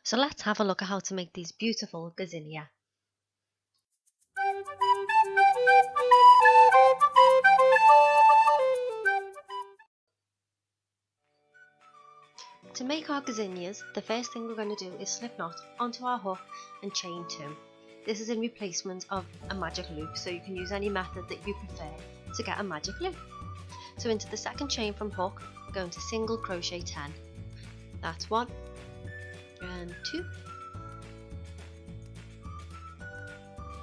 So let's have a look at how to make these beautiful gazania. To make our gazanias, the first thing we're going to do is slip knot onto our hook and chain 2. This is in replacement of a magic loop, so you can use any method that you prefer to get a magic loop. So into the second chain from hook, we're going to single crochet 10. That's 1 and 2,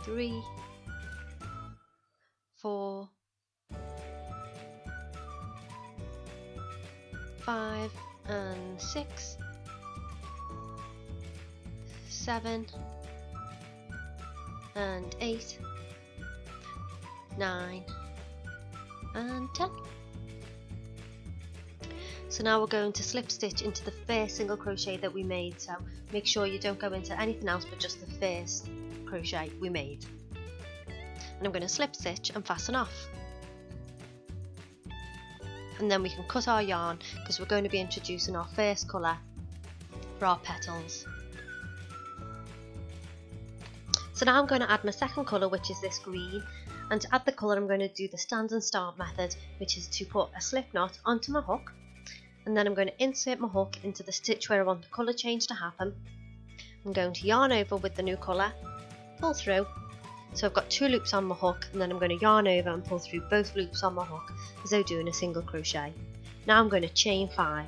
3, 4, 5 and 6, 7 and 8, 9 and 10. So now we're going to slip stitch into the first single crochet that we made, so make sure you don't go into anything else but just the first crochet we made. And I'm going to slip stitch and fasten off. And then we can cut our yarn because we're going to be introducing our first colour for our petals. So now I'm going to add my second colour, which is this green, and to add the colour I'm going to do the stand and start method, which is to put a slip knot onto my hook, and then I'm going to insert my hook into the stitch where I want the colour change to happen. I'm going to yarn over with the new colour, pull through. So I've got 2 loops on my hook, and then I'm going to yarn over and pull through both loops on my hook as though doing a single crochet. Now I'm going to chain 5,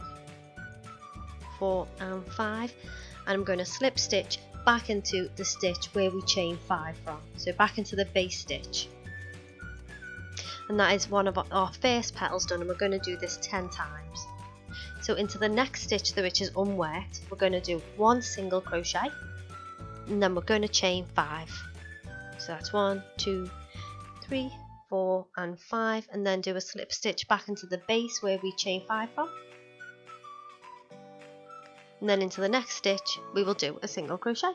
4 and 5, and I'm going to slip stitch back into the stitch where we chain 5 from, so back into the base stitch. And that is one of our first petals done, and we're going to do this 10 times. So into the next stitch, which is unworked, we're going to do 1 single crochet, and then we're going to chain 5. So that's 1, 2, 3, 4 and 5, and then do a slip stitch back into the base where we chain 5 from. And then into the next stitch we will do a single crochet.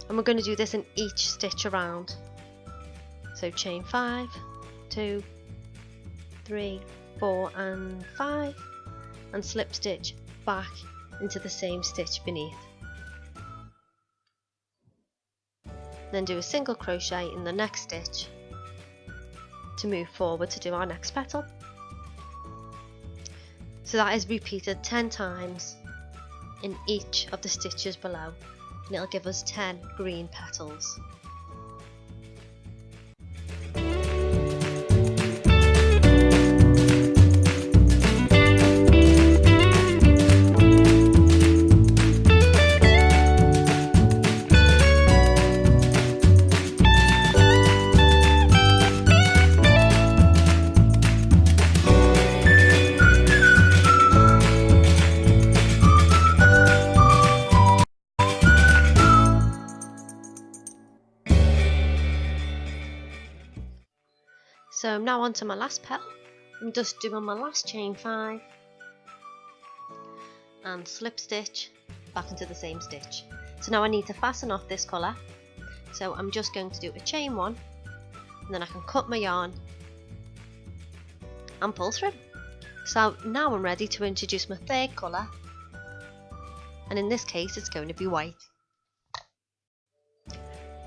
And we're going to do this in each stitch around. So chain 5, 2, 3, 4 and 5, and slip stitch back into the same stitch beneath. Then do a single crochet in the next stitch to move forward to do our next petal. So that is repeated 10 times in each of the stitches below, and it'll give us 10 green petals. So I'm now on to my last petal. I'm just doing my last chain 5 and slip stitch back into the same stitch. So now I need to fasten off this colour, so I'm just going to do a chain 1, and then I can cut my yarn and pull through. So now I'm ready to introduce my third colour, and in this case it's going to be white.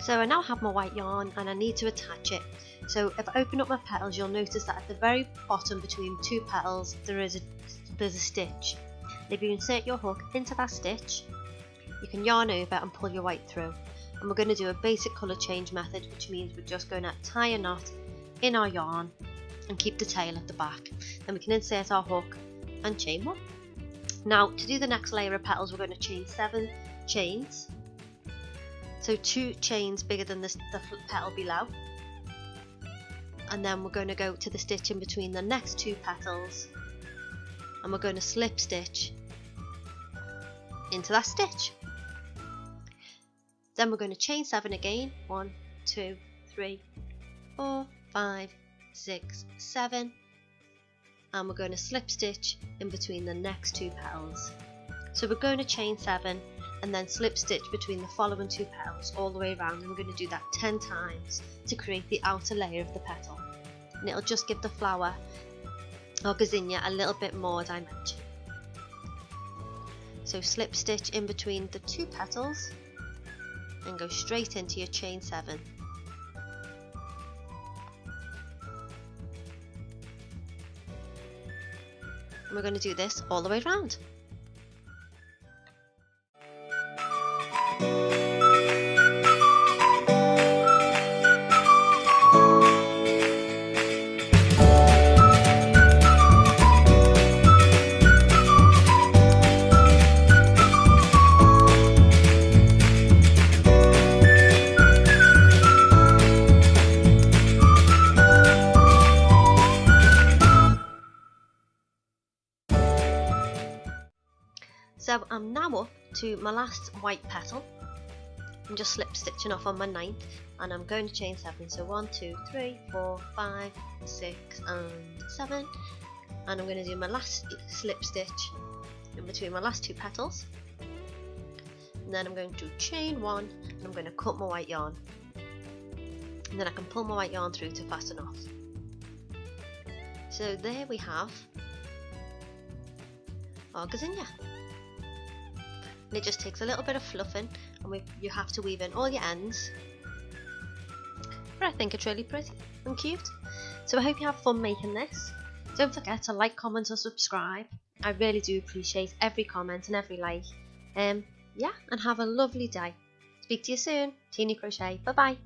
So I now have my white yarn and I need to attach it. So if I open up my petals, you'll notice that at the very bottom between 2 petals there's a stitch. And if you insert your hook into that stitch, you can yarn over and pull your white through. And we're going to do a basic colour change method, which means we're just going to tie a knot in our yarn and keep the tail at the back. Then we can insert our hook and chain 1. Now to do the next layer of petals, we're going to chain 7 chains. So 2 chains bigger than the petal below, and then we're going to go to the stitch in between the next 2 petals, and we're going to slip stitch into that stitch. Then we're going to chain 7 again, 1, 2, 3, 4, 5, 6, 7, and we're going to slip stitch in between the next 2 petals. So we're going to chain 7 and then slip stitch between the following 2 petals all the way around, and we're going to do that 10 times to create the outer layer of the petal, and it'll just give the flower or gazania a little bit more dimension. So slip stitch in between the 2 petals and go straight into your chain 7. And we're going to do this all the way around. So I'm now up to my last white petal. I'm just slip stitching off on my 9th, and I'm going to chain 7. So 1, 2, 3, 4, 5, 6 and 7, and I'm going to do my last slip stitch in between my last 2 petals, and then I'm going to chain 1 and I'm going to cut my white yarn, and then I can pull my white yarn through to fasten off. So there we have our Gazania. And it just takes a little bit of fluffing, and you have to weave in all your ends, but I think it's really pretty and cute. So I hope you have fun making this. Don't forget to like, comment or subscribe. I really do appreciate every comment and every like. Yeah, and have a lovely day. Speak to you soon. Teenie Crochet. Bye bye.